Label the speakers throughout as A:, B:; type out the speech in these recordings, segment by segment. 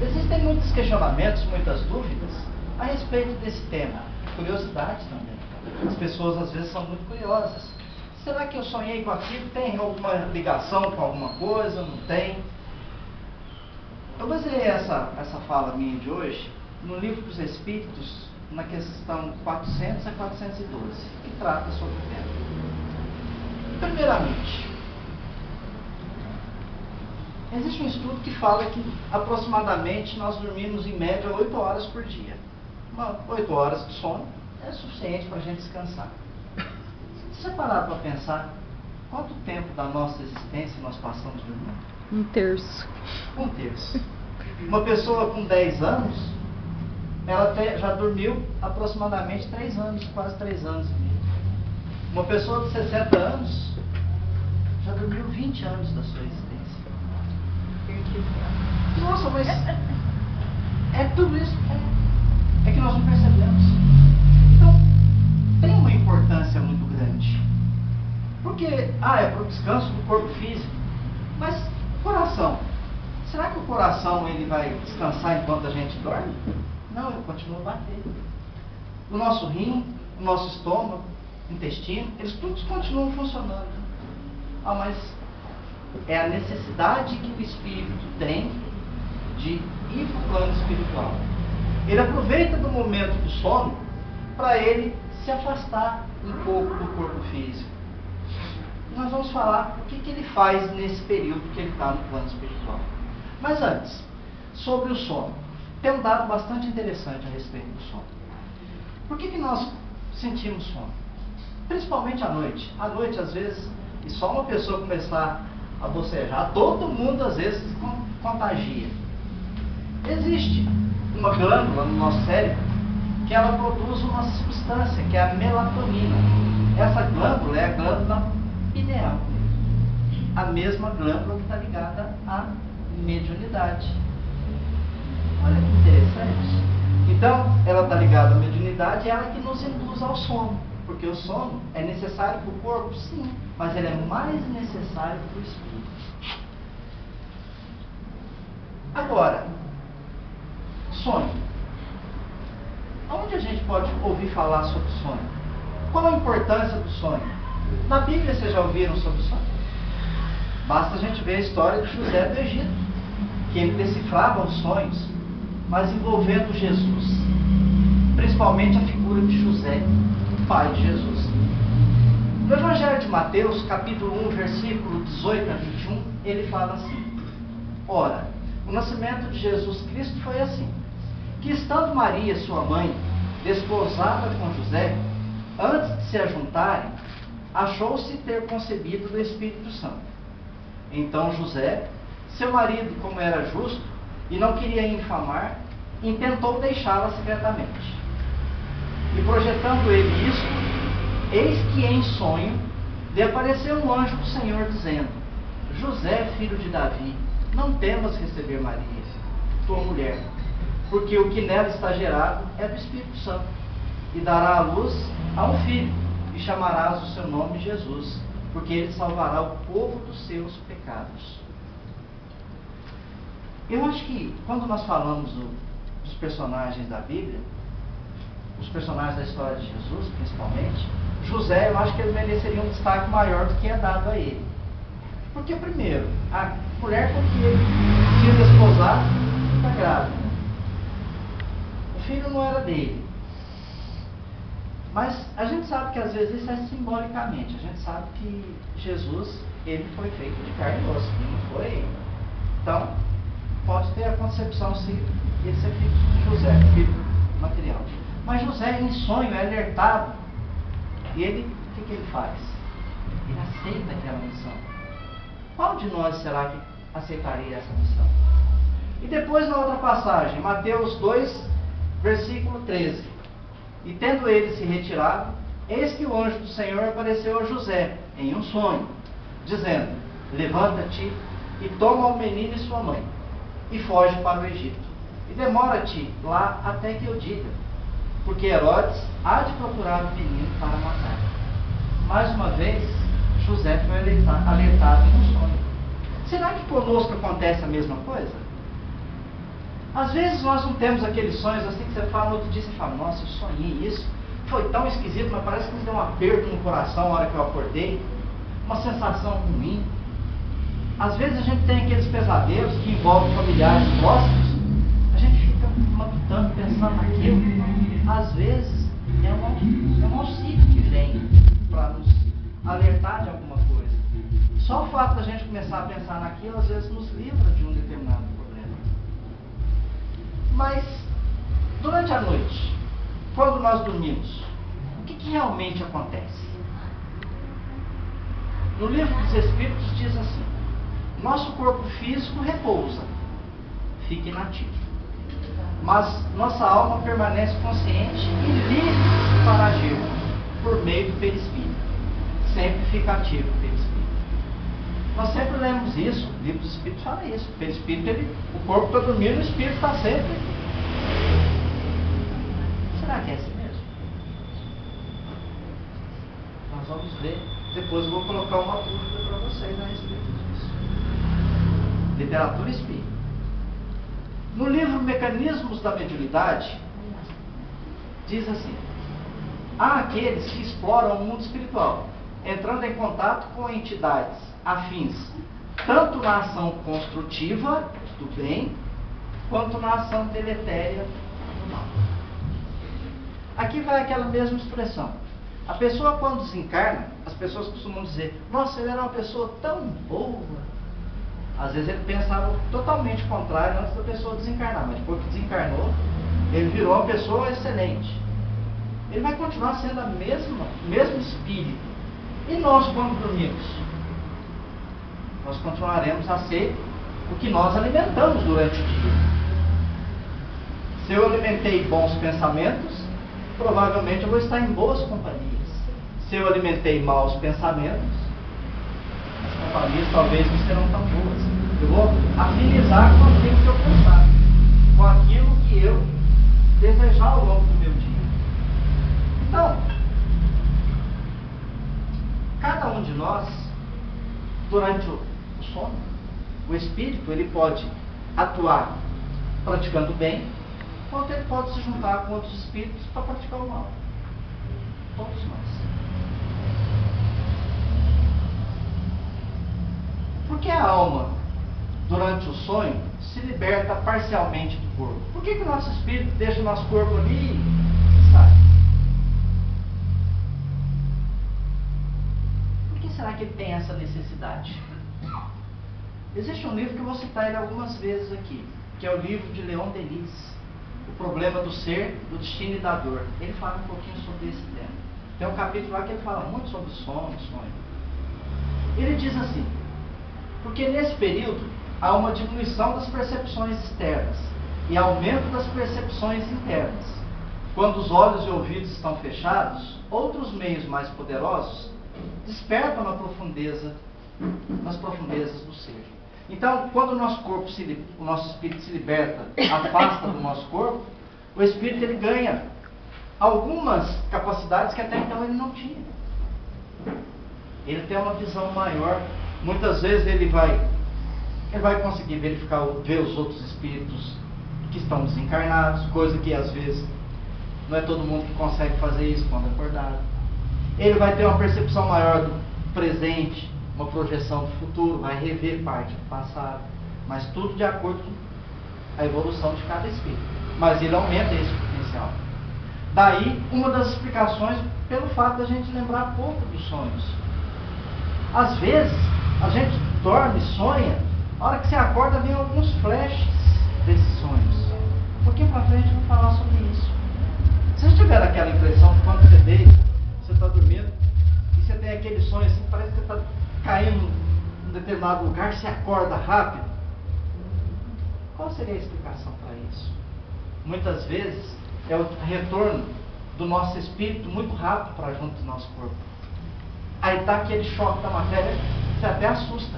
A: Existem muitos questionamentos, muitas dúvidas a respeito desse tema. Curiosidade também. As pessoas às vezes são muito curiosas. Será que eu sonhei com aquilo? Tem alguma ligação com alguma coisa? Não tem? Eu baseei essa fala minha de hoje no Livro dos Espíritos, na questão 400 a 412, que trata sobre o tema. Primeiramente, existe um estudo que fala que aproximadamente nós dormimos em média 8 horas por dia. 8 horas de sono é suficiente para a gente descansar. Se você parar para pensar, quanto tempo da nossa existência nós passamos dormindo?
B: 1/3.
A: 1/3. Uma pessoa com 10 anos, ela já dormiu aproximadamente 3 anos, quase 3 anos. Uma pessoa de 60 anos já dormiu 20 anos da sua existência. Nossa, mas é tudo isso. É que nós não percebemos. Então, tem uma importância muito grande. Porque, é para o descanso do corpo físico. Mas, coração. Será que o coração ele vai descansar enquanto a gente dorme? Não, ele continua batendo. O nosso rim, o nosso estômago, intestino, eles todos continuam funcionando. Mas é a necessidade que o espírito tem de ir para o plano espiritual. Ele aproveita do momento do sono para ele se afastar um pouco do corpo físico. Nós vamos falar o que ele faz nesse período que ele está no plano espiritual. Mas antes, sobre o sono. Tem um dado bastante interessante a respeito do sono. Por que nós sentimos sono? Principalmente à noite. À noite, às vezes, e só uma pessoa começar a bocejar, todo mundo às vezes contagia. Existe uma glândula no nosso cérebro que ela produz uma substância que é a melatonina. Essa glândula é a glândula pineal, a mesma glândula que está ligada à mediunidade. Olha que interessante. Então, ela está ligada à mediunidade e ela que nos induz ao sono. Porque o sono é necessário para o corpo? Sim, mas ele é mais necessário para o espírito. Agora, sonho. Onde a gente pode ouvir falar sobre sonho? Qual a importância do sonho? Na Bíblia vocês já ouviram sobre sonho? Basta a gente ver a história de José do Egito, que ele decifrava os sonhos, mas envolvendo Jesus, principalmente a figura de José, o pai de Jesus. No Evangelho de Mateus, capítulo 1, versículo 18 a 21, ele fala assim: ora, o nascimento de Jesus Cristo foi assim, que estando Maria, sua mãe, desposada com José, antes de se ajuntarem, achou-se ter concebido do Espírito Santo. Então José, seu marido, como era justo e não queria infamar, intentou deixá-la secretamente. E projetando ele isso, eis que em sonho lhe apareceu um anjo do Senhor dizendo: José, filho de Davi, não temas receber Maria, tua mulher, porque o que nela está gerado é do Espírito Santo, e dará à luz a um filho, e chamarás o seu nome Jesus, porque ele salvará o povo dos seus pecados. Eu acho que quando nós falamos dos personagens da Bíblia, os personagens da história de Jesus, principalmente, José, eu acho que ele mereceria um destaque maior do que é dado a ele. Porque, primeiro, a mulher com que ele tinha desposado está grávida. O filho não era dele. Mas a gente sabe que às vezes isso é simbolicamente. A gente sabe que Jesus, ele foi feito de carne e osso, ele não foi. Então, pode ter a concepção se esse é filho de José, filho material. Mas José, em sonho, é alertado. E ele, o que ele faz? Ele aceita aquela missão. Qual de nós será que aceitaria essa missão? E depois, na outra passagem, Mateus 2, versículo 13. E tendo ele se retirado, eis que o anjo do Senhor apareceu a José, em um sonho, dizendo: levanta-te e toma o menino e sua mãe, e foge para o Egito. E demora-te lá até que eu diga, porque Herodes há de procurar o menino para matar. Mais uma vez, José foi alertado em um sonho. Será que conosco acontece a mesma coisa? Às vezes nós não temos aqueles sonhos assim que você fala, no outro dia você fala, nossa, eu sonhei isso, foi tão esquisito, mas parece que me deu um aperto no coração na hora que eu acordei, uma sensação ruim. Às vezes a gente tem aqueles pesadelos que envolvem familiares próximos, a gente fica matutando, pensando naquilo. Às vezes é um auxílio que vem para nos alertar de alguma coisa. Só o fato da gente começar a pensar naquilo, às vezes nos livra de um determinado problema. Mas, durante a noite, quando nós dormimos, o que realmente acontece? No livro dos Espíritos diz assim: nosso corpo físico repousa, fica inativo, mas nossa alma permanece consciente e livre para agir por meio do perispírito. Sempre fica ativo o perispírito. Nós sempre lemos isso, o livro dos Espíritos fala isso. O perispírito, o corpo está dormindo, o espírito está sempre. Será que é assim mesmo? Nós vamos ver. Depois eu vou colocar uma dúvida para vocês a respeito disso. Literatura espírita. No livro Mecanismos da Mediunidade, diz assim: há aqueles que exploram o mundo espiritual, entrando em contato com entidades afins, tanto na ação construtiva do bem, quanto na ação deletéria do mal. Aqui vai aquela mesma expressão. A pessoa, quando desencarna, as pessoas costumam dizer, nossa, ele era uma pessoa tão boa. Às vezes ele pensava totalmente contrário antes da pessoa desencarnar, mas depois que desencarnou, ele virou uma pessoa excelente. Ele vai continuar sendo o mesmo espírito. E nós, quando dormimos, nós continuaremos a ser o que nós alimentamos durante o dia. Se eu alimentei bons pensamentos, provavelmente eu vou estar em boas companhias. Se eu alimentei maus pensamentos, as companhias talvez não serão tão boas. Eu vou afinizar com aquilo que eu pensar, com aquilo que eu desejar ao longo do meu dia. Então, cada um de nós, durante o sono, o espírito, ele pode atuar praticando o bem, quanto ele pode se juntar com outros espíritos para praticar o mal. Todos nós. Porque a alma, durante o sonho, se liberta parcialmente do corpo. Por que o nosso espírito deixa o nosso corpo ali e sai? Por que será que ele tem essa necessidade? Existe um livro que eu vou citar ele algumas vezes aqui, que é o livro de Leon Denis, O Problema do Ser, do Destino e da Dor. Ele fala um pouquinho sobre esse tema. Tem um capítulo lá que ele fala muito sobre sono, sonho. Ele diz assim: porque nesse período há uma diminuição das percepções externas e aumento das percepções internas. Quando os olhos e ouvidos estão fechados, outros meios mais poderosos despertam nas profundezas do ser. Então, quando o nosso espírito se liberta, afasta do nosso corpo, o espírito ele ganha algumas capacidades que até então ele não tinha. Ele tem uma visão maior. Muitas vezes ele vai conseguir ver os outros espíritos que estão desencarnados, coisa que às vezes não é todo mundo que consegue fazer isso quando acordado. Ele vai ter uma percepção maior do presente, uma projeção do futuro, vai rever parte do passado, mas tudo de acordo com a evolução de cada espírito. Mas ele aumenta esse potencial. Daí, uma das explicações pelo fato da gente lembrar pouco dos sonhos. Às vezes, a gente dorme, sonha, a hora que você acorda vem alguns flashes desses sonhos. Um pouquinho para frente eu vou falar sobre isso. Vocês tiveram aquela impressão que quando você deita, você está dormindo, e você tem aquele sonho assim, parece que você está caindo em um determinado lugar, você acorda rápido? Qual seria a explicação para isso? Muitas vezes é o retorno do nosso espírito muito rápido para junto do nosso corpo. Aí está aquele choque da matéria, você até assusta.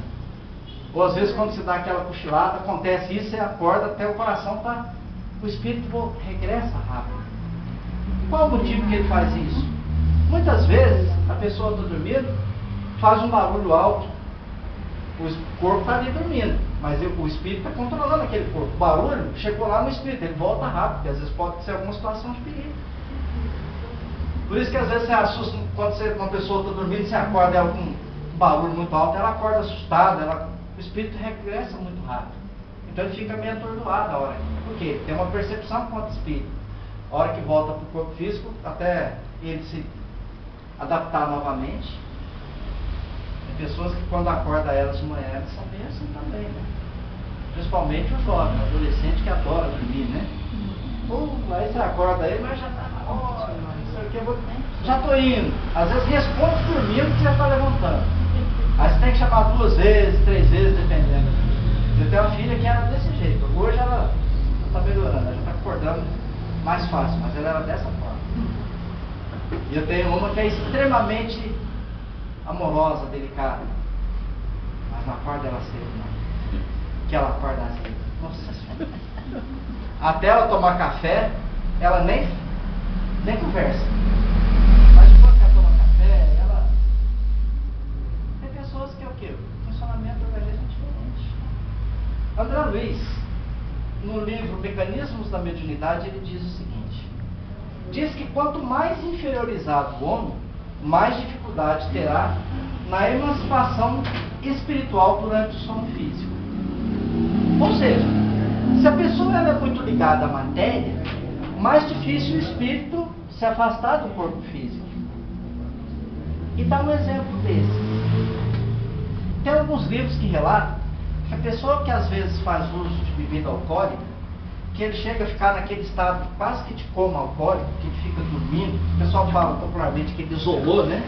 A: Ou às vezes quando você dá aquela cochilada, acontece isso, você acorda, até o coração está... O espírito regressa rápido. Qual o motivo que ele faz isso? Muitas vezes a pessoa está dormindo, faz um barulho alto, O corpo está ali dormindo, mas o espírito está controlando aquele corpo. O barulho chegou lá no espírito, ele volta rápido, porque às vezes pode ser alguma situação de perigo. Por isso que às vezes você assusta, quando uma pessoa está dormindo, você acorda ela com um barulho muito alto, ela acorda assustada, o espírito regressa muito rápido. Então ele fica meio atordoado a hora. Por quê? Tem uma percepção quanto espírito. A hora que volta para o corpo físico, até ele se adaptar novamente. Tem pessoas que quando acorda elas de manhã, elas são bem assim também, né? Principalmente o jovem, o adolescente que adora dormir, né? Aí você acorda ele, mas já está na hora, já estou indo. Às vezes responde dormindo que você está levantando. Aí você tem que chamar 2 vezes, 3 vezes, dependendo. Eu tenho uma filha que era desse jeito. Hoje ela está melhorando, ela já está acordando mais fácil, mas ela era dessa forma. E eu tenho uma que é extremamente amorosa, delicada, mas não acorda ela cedo, não. Que ela acorda às vezes. Nossa Senhora. Até ela tomar café, ela nem conversa. Mas depois que ela toma café, ela... Tem pessoas que é o quê? O funcionamento do organismo é diferente. André Luiz, no livro Mecanismos da Mediunidade, ele diz o seguinte: diz que quanto mais inferiorizado o homem, mais dificuldade terá na emancipação espiritual durante o sono físico. Ou seja, se a pessoa ela é muito ligada à matéria, mais difícil o espírito se afastar do corpo físico. E dá um exemplo desse. Tem alguns livros que relatam que a pessoa que às vezes faz uso de bebida alcoólica, que ele chega a ficar naquele estado quase que de coma alcoólico, que ele fica dormindo, o pessoal fala popularmente que ele isolou, né?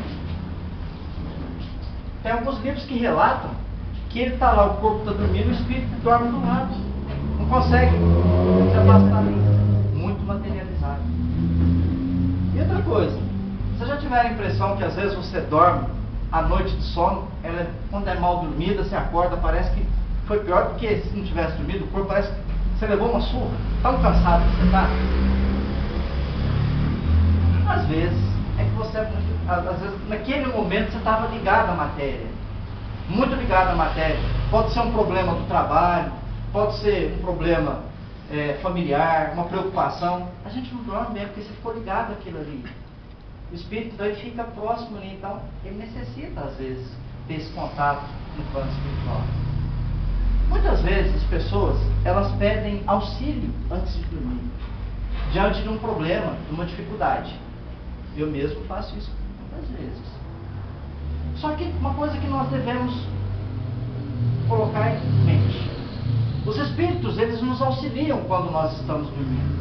A: Tem alguns livros que relatam que ele está lá, o corpo está dormindo, o espírito dorme do lado. Não consegue se afastar disso. Muito materializado. E outra coisa, você já tiver a impressão que às vezes você dorme à noite de sono, quando é mal dormida, você acorda, parece que foi pior do que se não tivesse dormido, o corpo parece que você levou uma surra, tão cansado que você está. Às vezes, é que você, às vezes, naquele momento você estava ligado à matéria, muito ligado à matéria. Pode ser um problema do trabalho, pode ser um problema familiar, uma preocupação. A gente não dorme mesmo porque você ficou ligado àquilo ali. O espírito daí fica próximo ali, então ele necessita às vezes desse contato no plano espiritual. Muitas vezes as pessoas, elas pedem auxílio antes de dormir, diante de um problema, de uma dificuldade. Eu mesmo faço isso muitas vezes. Só que uma coisa que nós devemos colocar em mente: os espíritos, eles nos auxiliam quando nós estamos dormindo.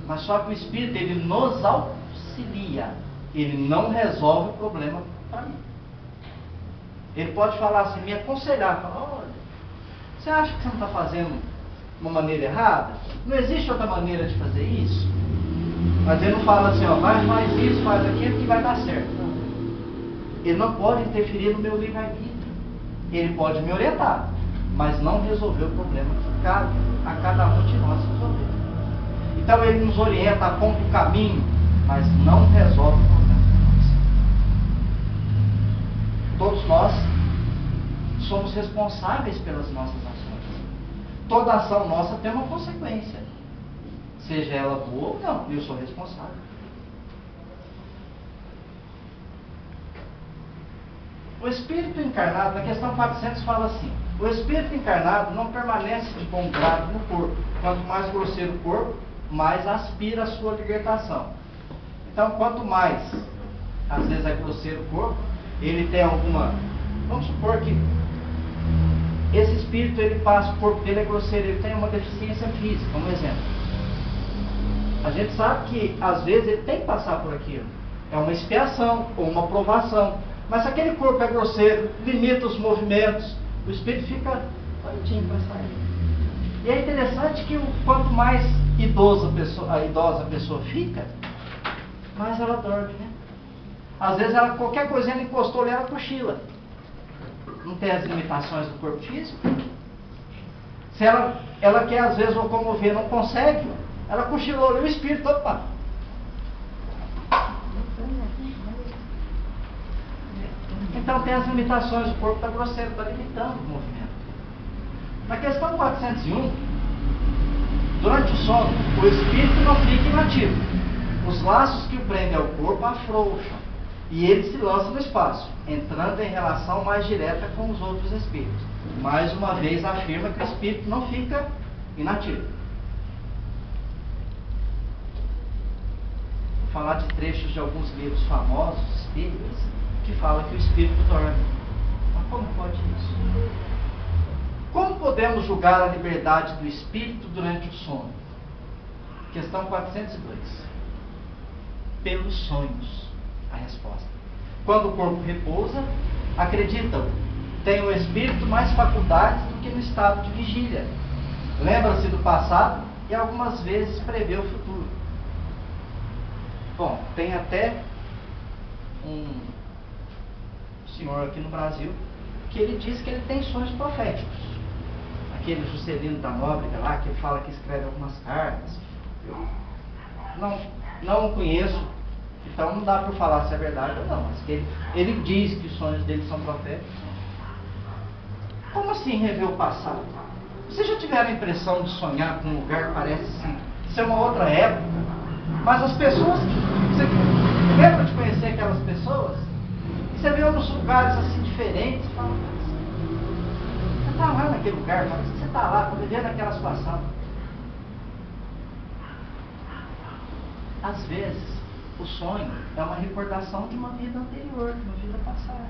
A: Mas só que o espírito, ele nos auxilia, ele não resolve o problema para mim. Ele pode falar assim, me aconselhar, falar: olha, você acha que você não está fazendo de uma maneira errada? Não existe outra maneira de fazer isso? Mas ele não fala assim, ó, faz isso, faz aquilo que vai dar certo. Não. Ele não pode interferir no meu livre-arbítrio. Ele pode me orientar, mas não resolver o problema que cabe a cada um de nós resolver. Então ele nos orienta, aponta o caminho, mas não resolve o problema de nós. Todos nós somos responsáveis pelas nossas ações. Toda ação nossa tem uma consequência, seja ela boa ou não, eu sou responsável. O espírito encarnado, na questão 400 fala assim: o espírito encarnado não permanece de bom grado no corpo. Quanto mais grosseiro o corpo, mais aspira a sua libertação. Então, quanto mais, às vezes, é grosseiro o corpo, ele tem alguma... Vamos supor que esse espírito, ele passa, o corpo dele é grosseiro, ele tem uma deficiência física, um exemplo. A gente sabe que, às vezes, ele tem que passar por aquilo. É uma expiação ou uma provação. Mas se aquele corpo é grosseiro, limita os movimentos, o espírito fica bonitinho para sair. E é interessante que quanto mais idosa a pessoa fica, mais ela dorme, né? Às vezes, qualquer coisinha encostou ali, ela cochila. Não tem as limitações do corpo físico. Se ela quer, às vezes, locomover, não consegue, ela cochilou ali, o espírito, opa! Então tem as limitações, o corpo está grosseiro, está limitando o movimento. Na questão 401, durante o sono, o espírito não fica inativo. Os laços que o prendem ao corpo afrouxam e ele se lança no espaço, entrando em relação mais direta com os outros espíritos. Mais uma vez afirma que o espírito não fica inativo. Vou falar de trechos de alguns livros famosos espíritas que falam que o espírito dorme. Mas como pode isso? Como podemos julgar a liberdade do espírito durante o sono? Questão 402. Pelos sonhos. A resposta. Quando o corpo repousa, acreditam, tem o espírito mais faculdades do que no estado de vigília. Lembra-se do passado e algumas vezes prevê o futuro. Bom, tem até um senhor aqui no Brasil que ele diz que ele tem sonhos proféticos. Aquele Juscelino da Nóbrega lá, que ele fala que escreve algumas cartas. Eu não o conheço, então não dá para falar se é verdade ou não, mas que ele diz que os sonhos dele são proféticos. Como assim rever o passado? Vocês já tiveram a impressão de sonhar com um lugar que parece assim, ser uma outra época? Mas as pessoas, você lembra de conhecer aquelas pessoas? E você vê uns lugares assim diferentes, e fala, você está lá naquele lugar, parece que você está lá, está vivendo aquela situação. Às vezes, o sonho é uma recordação de uma vida anterior, de uma vida passada.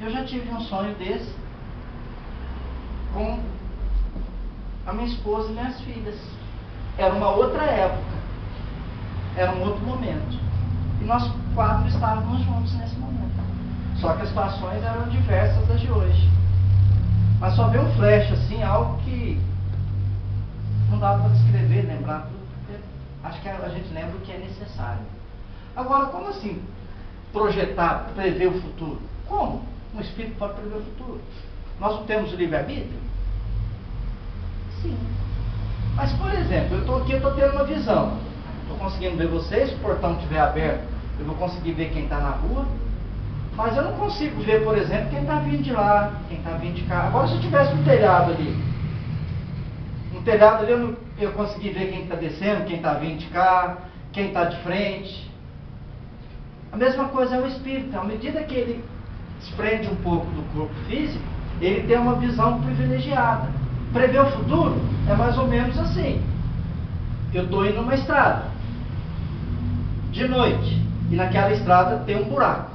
A: Eu já tive um sonho desse com a minha esposa e minhas filhas. Era uma outra época, era um outro momento. E nós 4 estávamos juntos nesse momento. Só que as situações eram diversas das de hoje. Mas só veio um flash assim, algo que não dá para descrever, lembrar tudo, porque acho que a gente lembra o que é necessário. Agora, como assim projetar, prever o futuro? Como? Um espírito pode prever o futuro. Nós não temos o livre-arbítrio? Sim. Mas, por exemplo, eu estou aqui, eu estou tendo uma visão. Estou conseguindo ver vocês, se o portão estiver aberto, eu vou conseguir ver quem está na rua. Mas eu não consigo ver, por exemplo, quem está vindo de lá, quem está vindo de cá. Agora, se eu tivesse um telhado ali, eu consegui ver quem está descendo, quem está vindo de cá, quem está de frente. A mesma coisa é o espírito. À medida que ele desprende um pouco do corpo físico, ele tem uma visão privilegiada. Prever o futuro é mais ou menos assim. Eu estou indo numa estrada, de noite, e naquela estrada tem um buraco.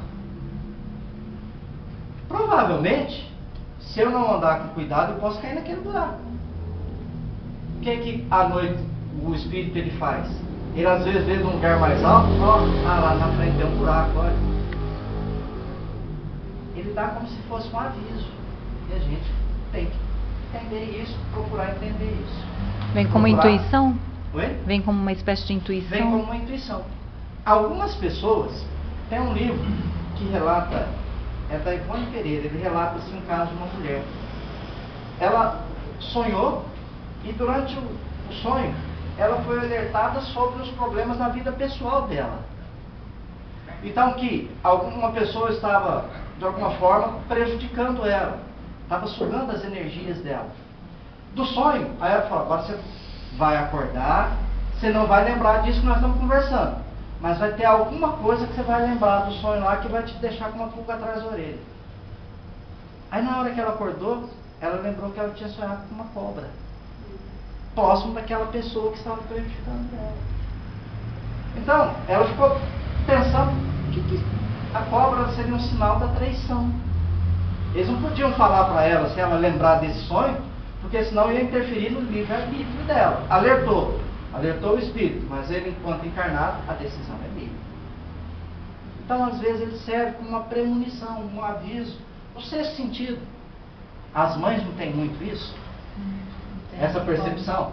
A: Provavelmente, se eu não andar com cuidado, eu posso cair naquele buraco. O que à noite o espírito ele faz? Ele às vezes vê num lugar mais alto, lá na frente tem um buraco, olha. Ele dá como se fosse um aviso. E a gente tem que entender isso, procurar entender isso.
B: Vem como intuição?
A: Oi?
B: Vem como uma espécie de intuição?
A: Vem como uma intuição. Algumas pessoas, tem um livro que relata, é da Ivone Pereira, ele relata assim, um caso de uma mulher. Ela sonhou e durante o sonho ela foi alertada sobre os problemas da vida pessoal dela. Então que alguma pessoa estava de alguma forma prejudicando ela, estava sugando as energias dela. Do sonho, aí ela falou, agora você vai acordar, você não vai lembrar disso que nós estamos conversando, mas vai ter alguma coisa que você vai lembrar do sonho lá que vai te deixar com uma pulga atrás da orelha. Aí na hora que ela acordou, ela lembrou que ela tinha sonhado com uma cobra, próximo daquela pessoa que estava prejudicando ela. Então, ela ficou pensando que a cobra seria um sinal da traição. Eles não podiam falar para ela, se ela lembrar desse sonho, porque senão ia interferir no livre-arbítrio dela. Alertou o espírito, mas ele, enquanto encarnado, a decisão é dele. Então, às vezes, ele serve como uma premonição, um aviso, o sexto sentido. As mães não têm muito isso? Essa percepção.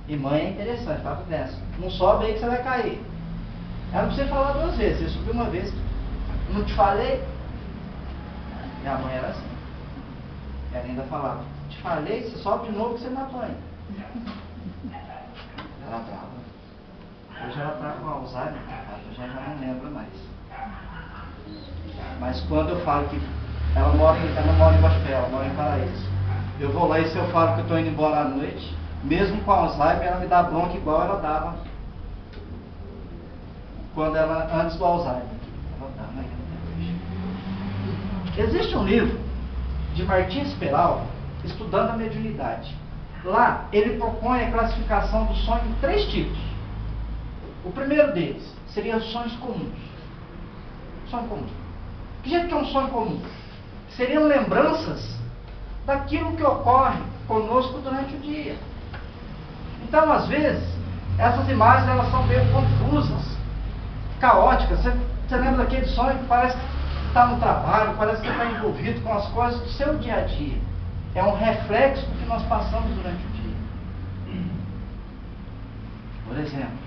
A: E mãe é interessante, tá por dentro. Não sobe aí que você vai cair. Ela não precisa falar 2 vezes, você subiu uma vez. Não te falei? Minha mãe era assim. Ela ainda falava, te falei, você sobe de novo que você me apanha. Ela brava. Hoje ela está com Alzheimer, eu já não lembro mais. Mas quando eu falo que ela não mora em Guaxupé, ela mora em Paraíso. Eu vou lá e se eu falo que eu estou indo embora à noite, mesmo com Alzheimer, ela me dá bronca igual ela dava antes do Alzheimer. Ela dá, né? Existe um livro de Martins Peral, Estudando a Mediunidade. Lá, ele propõe a classificação do sonho em 3 tipos. O primeiro deles seria os sonhos comuns. Sonho comum. Que jeito que é um sonho comum? Seriam lembranças daquilo que ocorre conosco durante o dia. Então, às vezes, essas imagens elas são meio confusas, caóticas. Você lembra daquele sonho que parece que está no trabalho, parece que está envolvido com as coisas do seu dia a dia. É um reflexo do que nós passamos durante o dia. Por exemplo,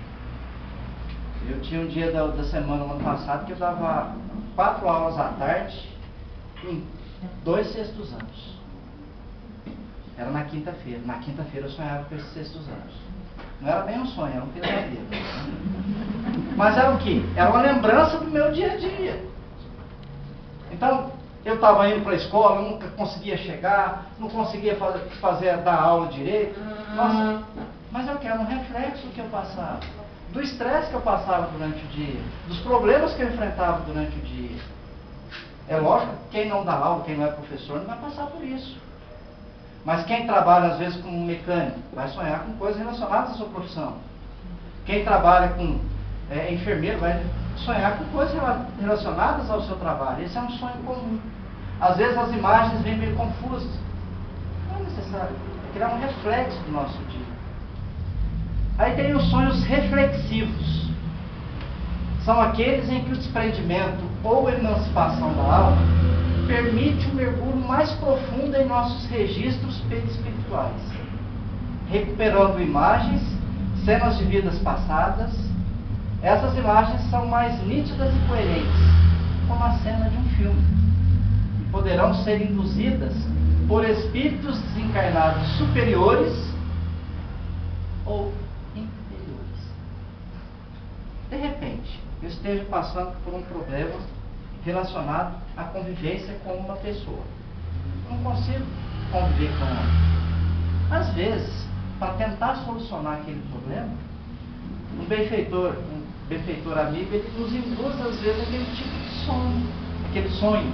A: eu tinha um dia da semana, no ano passado, que eu dava 4 aulas à tarde em 2 sextos anos. Era na quinta-feira. Na quinta-feira eu sonhava com esses sextos anos. Não era bem um sonho, era um pesadelo. Mas era o quê? Era uma lembrança do meu dia a dia. Então, eu estava indo para a escola, eu nunca conseguia chegar, não conseguia dar aula direito. Nossa, mas eu quero um reflexo do que eu passava, do estresse que eu passava durante o dia, dos problemas que eu enfrentava durante o dia. É lógico, quem não dá aula, quem não é professor, não vai passar por isso. Mas quem trabalha, às vezes, como mecânico, vai sonhar com coisas relacionadas à sua profissão. Quem trabalha com enfermeiro, vai sonhar com coisas relacionadas ao seu trabalho. Esse é um sonho comum. Às vezes as imagens vêm meio confusas. Não é necessário. Aquilo é um reflexo do nosso dia. Aí tem os sonhos reflexivos. São aqueles em que o desprendimento ou emancipação da alma permite um mergulho mais profundo em nossos registros perispirituais, recuperando imagens, cenas de vidas passadas. Essas imagens são mais nítidas e coerentes, como a cena de um filme, e poderão ser induzidas por espíritos desencarnados superiores ou inferiores. De repente, eu esteja passando por um problema relacionado à convivência com uma pessoa. Eu não consigo conviver com ela. Às vezes, para tentar solucionar aquele problema, um benfeitor amigo, ele nos induz, às vezes, aquele tipo de aquele sonho,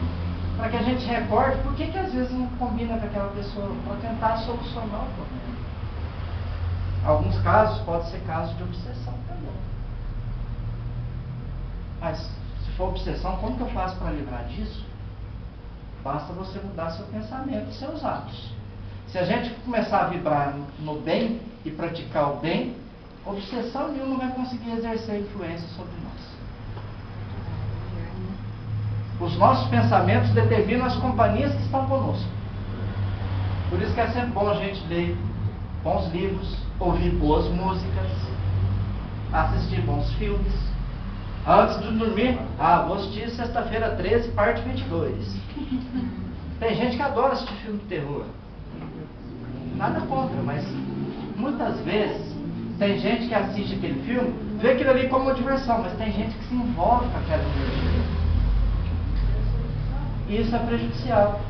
A: para que a gente recorde por que às vezes não combina com aquela pessoa, para tentar solucionar o problema. Alguns casos, pode ser casos de obsessão também. Mas, se for obsessão, como que eu faço para livrar disso? Basta você mudar seu pensamento e seus atos. Se a gente começar a vibrar no bem e praticar o bem, obsessão nenhuma não vai conseguir exercer influência sobre nós. Os nossos pensamentos determinam as companhias que estão conosco. Por isso que é sempre bom a gente ler bons livros, ouvir boas músicas, assistir bons filmes. Antes de dormir, vou assistir Sexta-feira 13, parte 22. Tem gente que adora assistir filme de terror. Nada contra, mas muitas vezes tem gente que assiste aquele filme, vê aquilo ali como uma diversão, mas tem gente que se envolve com aquela energia. E isso é prejudicial.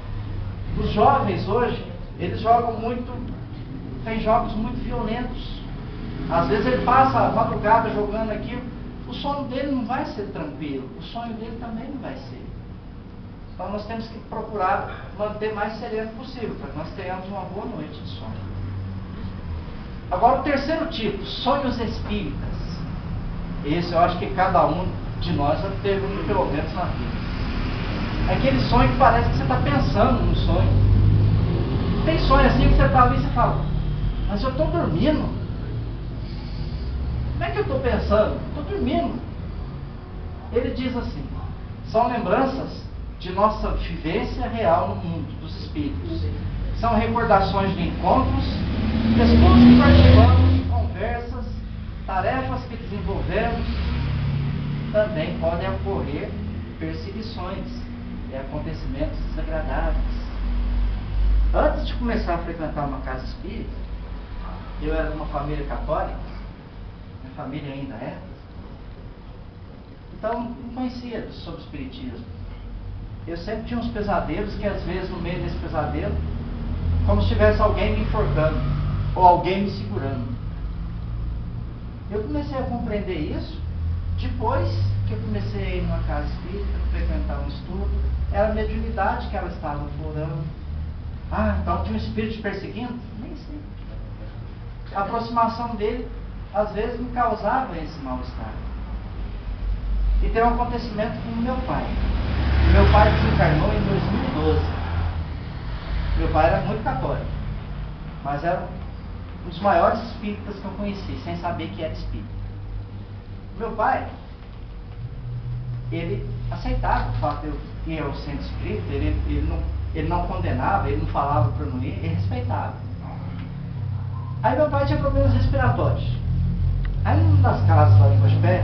A: Os jovens hoje, eles jogam muito, tem jogos muito violentos. Às vezes ele passa a madrugada jogando aquilo, o sono dele não vai ser tranquilo, o sonho dele também não vai ser. Então nós temos que procurar manter mais sereno possível, para que nós tenhamos uma boa noite de sono. Agora o terceiro tipo, sonhos espíritas. Esse eu acho que cada um de nós já teve um pelo menos na vida. É aquele sonho que parece que você está pensando no sonho. Tem sonho assim que você está ali e você fala, mas eu estou dormindo. Como é que eu estou pensando? Estou dormindo. Ele diz assim, são lembranças de nossa vivência real no mundo dos espíritos. São recordações de encontros, pessoas que participamos, conversas, tarefas que desenvolvemos. Também podem ocorrer perseguições e acontecimentos desagradáveis. Antes de começar a frequentar uma casa espírita, eu era de uma família católica, minha família ainda é. Então, não conhecia sobre o espiritismo. Eu sempre tinha uns pesadelos que, às vezes, no meio desse pesadelo, como se tivesse alguém me enforcando, ou alguém me segurando. Eu comecei a compreender isso depois que eu comecei a ir numa casa espírita, frequentar um estudo. Era a mediunidade que ela estava aflorando. Ah, então tinha um espírito te perseguindo? Nem sei. A aproximação dele, às vezes, me causava esse mal-estar. E tem um acontecimento com o meu pai. Meu pai desencarnou em 2012. Meu pai era muito católico, mas era um dos maiores espíritas que eu conheci, sem saber que era espírita. Meu pai, ele aceitava o fato de eu ir ao centro espírita, ele não condenava, ele não falava para eu não ir, ele respeitava. Aí meu pai tinha problemas respiratórios. Aí numa das casas lá de Cospé,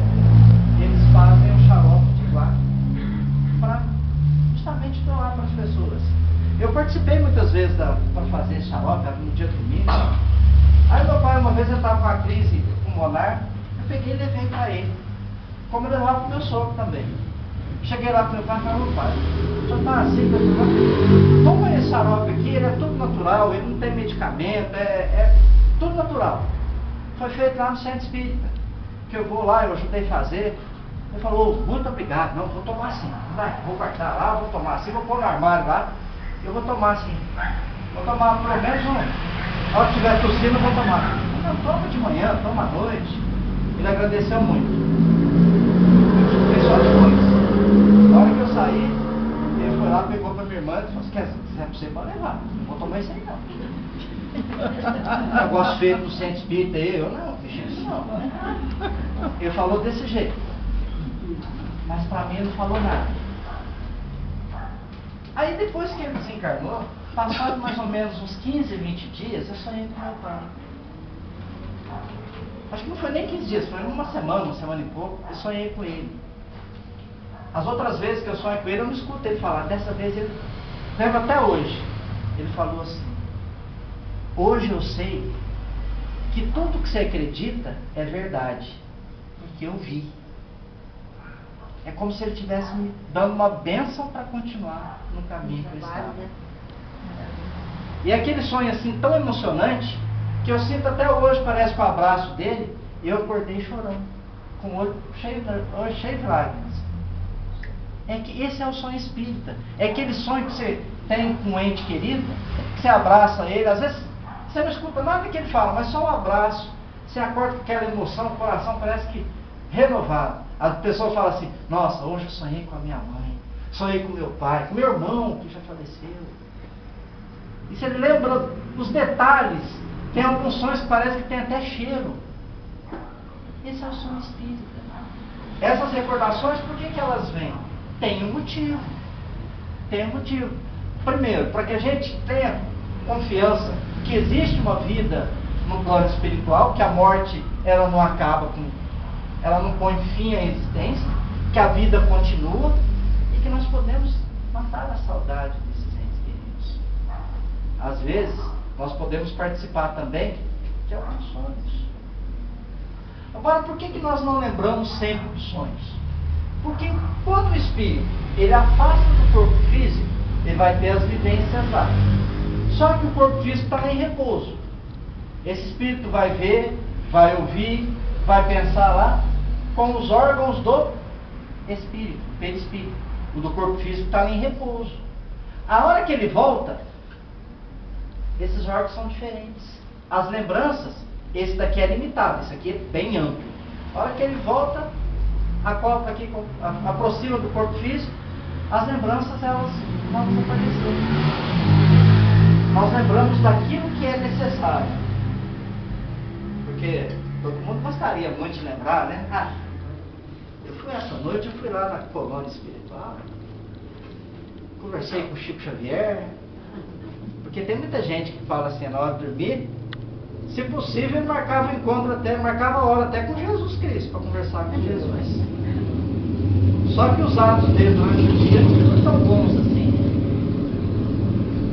A: eles fazem um xarope de lá para justamente doar para as pessoas. Eu participei muitas vezes para fazer esse xarope, era no dia do domingo. Aí meu pai, uma vez ele estava com uma crise pulmonar, eu peguei e levei para ele. Como eu levava para o meu sogro também. Cheguei lá para o meu pai e falei, pai, o senhor está assim, toma esse xarope aqui, ele é tudo natural, ele não tem medicamento, é tudo natural. Foi feito lá no centro espírita, que eu vou lá, eu ajudei a fazer. Ele falou, muito obrigado, não, vou tomar assim, vai, vou guardar lá, vou tomar assim, vou pôr no armário lá, eu vou tomar assim, vou tomar pelo menos a hora que estiver tossindo eu vou tomar. Não, toma de manhã, toma à noite. Ele agradeceu muito. Eu fiquei só depois. Na hora que eu saí, ele foi lá, pegou para minha irmã e falou, se quiser para você, pode levar, não vou tomar isso aí não. Negócio feito do centro espírita aí, eu não, bicho, isso não. Ele falou desse jeito. Mas para mim ele não falou nada. Aí depois que ele desencarnou, passado mais ou menos uns 15, 20 dias, eu sonhei com meu pai. Acho que não foi nem 15 dias, foi uma semana e pouco, eu sonhei com ele. As outras vezes que eu sonhei com ele, eu não escuto ele falar. Dessa vez ele, lembro até hoje, ele falou assim, hoje eu sei que tudo que você acredita é verdade, porque eu vi. É como se ele estivesse me dando uma bênção para continuar no caminho que eu estava. E aquele sonho assim tão emocionante, que eu sinto até hoje, parece com o abraço dele, e eu acordei chorando, com o olho cheio de lágrimas. É que esse é o sonho espírita. É aquele sonho que você tem com um ente querido, que você abraça ele, às vezes você não escuta nada que ele fala, mas só um abraço, você acorda com aquela emoção, o coração parece que renovado. A pessoa fala assim, nossa, hoje eu sonhei com a minha mãe, sonhei com meu pai, com meu irmão que já faleceu. E você lembra os detalhes, tem alguns sonhos que parece que tem até cheiro. Esse é o sonho espírita. Essas recordações, por que elas vêm? Tem um motivo. Tem um motivo. Primeiro, para que a gente tenha confiança que existe uma vida no plano espiritual, que a morte ela não acaba com, ela não põe fim à existência, que a vida continua e que nós podemos matar a saudade desses entes queridos. Às vezes, nós podemos participar também de alguns sonhos. Agora, por que nós não lembramos sempre dos sonhos? Porque quando o espírito ele afasta do corpo físico, ele vai ter as vivências lá. Só que o corpo físico está em repouso. Esse espírito vai ver, vai ouvir, vai pensar lá com os órgãos do espírito, perispírito. O do corpo físico está em repouso. A hora que ele volta, esses órgãos são diferentes. As lembranças, esse daqui é limitado, esse aqui é bem amplo. A hora que ele volta, aproxima do corpo físico, as lembranças elas vão desaparecer. Nós lembramos daquilo que é necessário. Porque todo mundo gostaria muito de lembrar, né? Ah, essa noite eu fui lá na colônia espiritual, conversei com o Chico Xavier, porque tem muita gente que fala assim, na hora de dormir, se possível ele marcava encontro até, marcava hora até com Jesus Cristo, para conversar com Jesus. Só que os atos dele durante o dia não foram tão bons assim.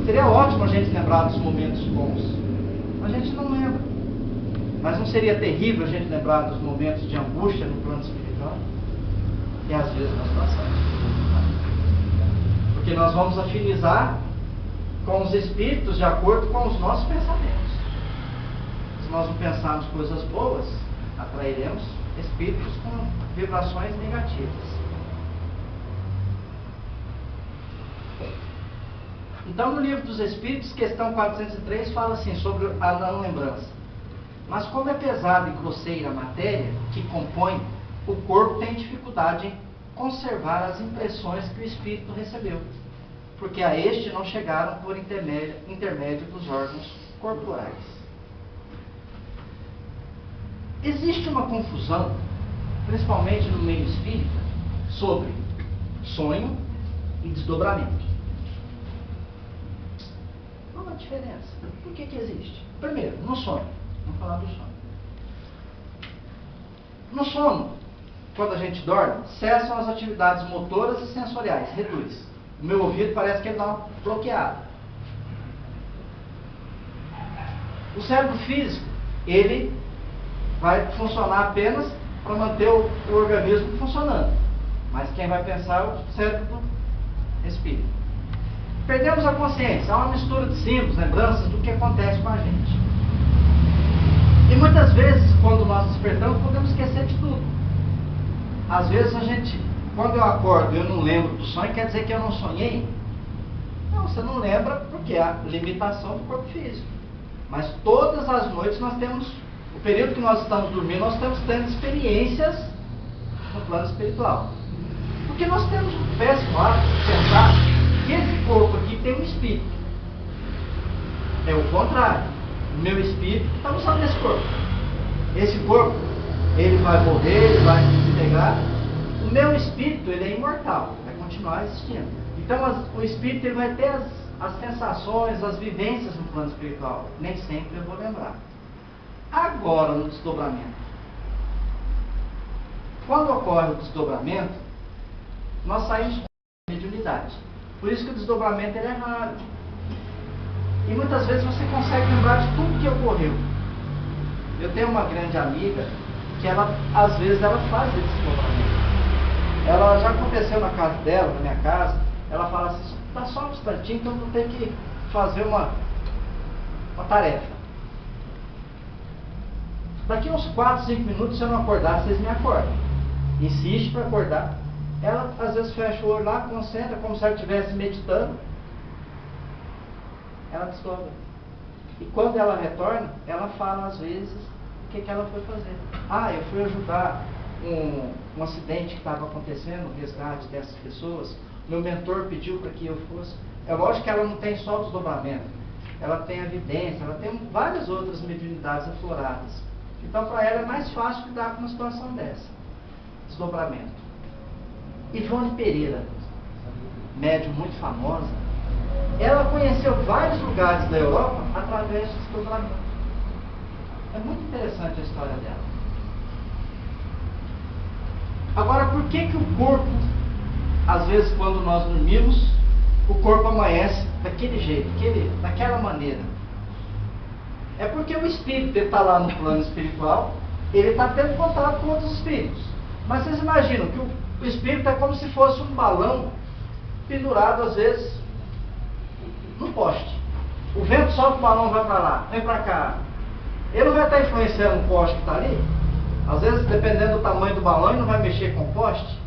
A: Seria ótimo a gente lembrar dos momentos bons, mas a gente não lembra. Mas não seria terrível a gente lembrar dos momentos de angústia no plano espiritual? E às vezes nós passamos. Porque nós vamos afinizar com os espíritos de acordo com os nossos pensamentos. Se nós não pensarmos coisas boas, atrairemos espíritos com vibrações negativas. Então, no Livro dos Espíritos, questão 403, fala assim sobre a não lembrança. Mas como é pesada e grosseira a matéria que compõe, o corpo tem dificuldade em conservar as impressões que o espírito recebeu, porque a este não chegaram por intermédio dos órgãos corporais. Existe uma confusão, principalmente no meio espírita, sobre sonho e desdobramento. Qual a diferença? Por que existe? Primeiro, no sonho. Vamos falar do sono. No sono, quando a gente dorme, cessam as atividades motoras e sensoriais, reduz. O meu ouvido parece que ele dá uma bloqueada. O cérebro físico, ele vai funcionar apenas para manter o organismo funcionando. Mas quem vai pensar é o cérebro do espírito. Perdemos a consciência, há uma mistura de símbolos, lembranças do que acontece com a gente. E muitas vezes, quando nós despertamos, podemos esquecer de tudo. Às vezes a gente, quando eu acordo e eu não lembro do sonho, quer dizer que eu não sonhei? Não, você não lembra porque é a limitação do corpo físico. Mas todas as noites nós temos, o período que nós estamos dormindo, nós estamos tendo experiências no plano espiritual. Porque nós temos um péssimo hábito de pensar que esse corpo aqui tem um espírito. É o contrário. O meu espírito está usando esse corpo. Esse corpo, ele vai morrer, ele vai se desintegrar. O meu espírito, ele é imortal, vai continuar existindo. Então, o espírito, ele vai ter as sensações, as vivências no plano espiritual. Nem sempre eu vou lembrar. Agora, no desdobramento. Quando ocorre o desdobramento, nós saímos com mediunidade. Por isso que o desdobramento, ele é raro. E muitas vezes você consegue lembrar de tudo que ocorreu. Eu tenho uma grande amiga que ela, às vezes, ela faz esse desdobramento. Ela já aconteceu na casa dela, na minha casa, ela fala assim, dá só um instantinho que eu vou ter que fazer uma tarefa. Daqui uns 4, 5 minutos, se eu não acordar, vocês me acordam. Insiste para acordar. Ela, às vezes, fecha o olho lá, concentra, como se ela estivesse meditando. Ela desdobra. E quando ela retorna, ela fala às vezes o que ela foi fazer. Eu fui ajudar um acidente que estava acontecendo, o resgate dessas pessoas. Meu mentor pediu para que eu fosse. É lógico que ela não tem só o desdobramento. Ela tem a vidência, ela tem várias outras mediunidades afloradas. Então, para ela é mais fácil lidar com uma situação dessa. Desdobramento. Ivone Pereira, médium muito famosa, ela conheceu vários lugares da Europa através do desdobramento. É muito interessante a história dela. Agora, por que o corpo, às vezes quando nós dormimos, o corpo amanhece daquele jeito, daquela maneira? É porque o espírito está lá no plano espiritual, ele está tendo contato com outros espíritos. Mas vocês imaginam que o espírito é como se fosse um balão pendurado, às vezes, no poste. O vento solta o balão, vai para lá, vem para cá. Ele não vai estar influenciando o poste que está ali? Às vezes, dependendo do tamanho do balão, ele não vai mexer com o poste.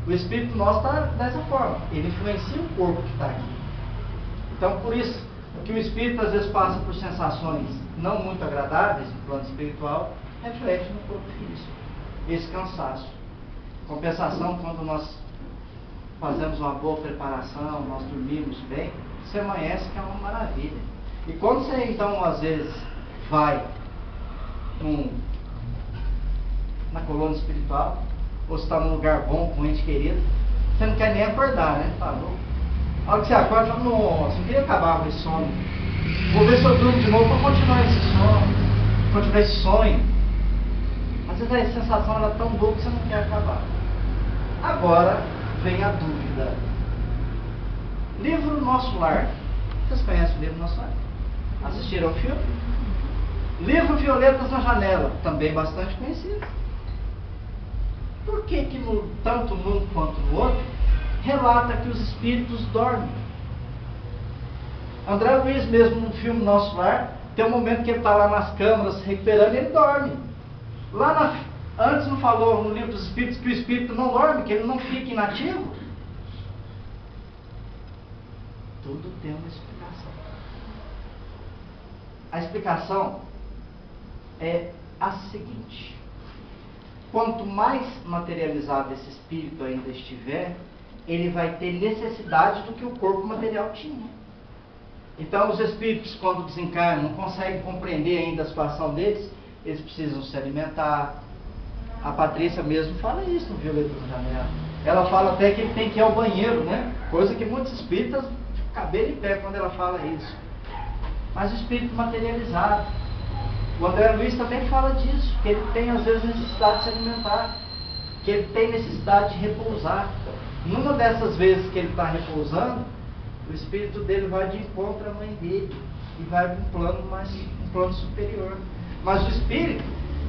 A: O espírito nosso está dessa forma. Ele influencia o corpo que está aqui. Então, por isso que o espírito às vezes passa por sensações não muito agradáveis no plano espiritual, reflete no corpo físico. Esse cansaço. Compensação, quando nós fazemos uma boa preparação, nós dormimos bem, você amanhece que é uma maravilha. E quando você então às vezes vai na colônia espiritual, ou você está num lugar bom, com um ente querido, você não quer nem acordar, né? Falou. A hora que você acorda, fala, nossa, eu queria acabar com esse sono. Vou ver se eu durmo de novo para continuar esse sono, continuar esse sonho. Às vezes a sensação ela é tão boa que você não quer acabar. Agora vem a dúvida. Livro Nosso Lar. Vocês conhecem o livro Nosso Lar? Assistiram o filme? Livro Violetas na Janela, também bastante conhecido. Por que que tanto num quanto no outro, relata que os espíritos dormem? André Luiz mesmo, no filme Nosso Lar, tem um momento que ele está lá nas câmaras recuperando e ele dorme. Antes não falou no livro dos espíritos que o espírito não dorme, que ele não fica inativo? Tudo tem uma explicação. A explicação é a seguinte: quanto mais materializado esse espírito ainda estiver, ele vai ter necessidade do que o corpo material tinha. Então os espíritos, quando desencarnam, não conseguem compreender ainda a situação deles, eles precisam se alimentar. A Patrícia mesmo fala isso no Violeta da Janela. Ela fala até que ele tem que ir ao banheiro, né? Coisa que muitos espíritas ficam cabelo em pé quando ela fala isso. Mas o espírito materializado, o André Luiz também fala disso, que ele tem às vezes necessidade de se alimentar, que ele tem necessidade de repousar. Numa dessas vezes que ele está repousando, o espírito dele vai de encontro à mãe dele e vai para um plano superior. Mas o espírito,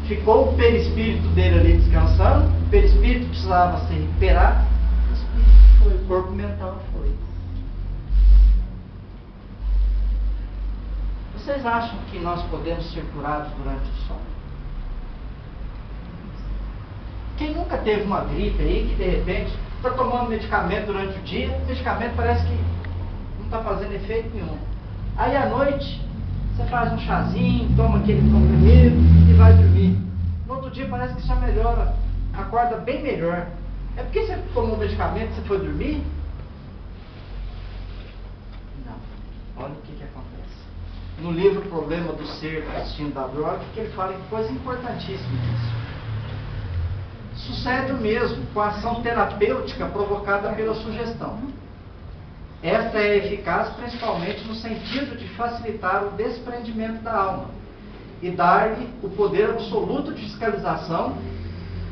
A: ficou o perispírito dele ali descansando, o perispírito precisava se recuperar, o espírito foi, o corpo mental foi. Vocês acham que nós podemos ser curados durante o sono? Quem nunca teve uma gripe aí, que de repente está tomando medicamento durante o dia, o medicamento parece que não está fazendo efeito nenhum. Aí à noite, você faz um chazinho, toma aquele comprimido e vai dormir. No outro dia parece que já melhora, acorda bem melhor. É porque você tomou medicamento e você foi dormir? Não. Olha o que acontece. No livro Problema do Ser, do Destino da Droga, que ele fala que coisa importantíssima disso. Sucede o mesmo com a ação terapêutica provocada pela sugestão. Esta é eficaz principalmente no sentido de facilitar o desprendimento da alma e dar-lhe o poder absoluto de fiscalização,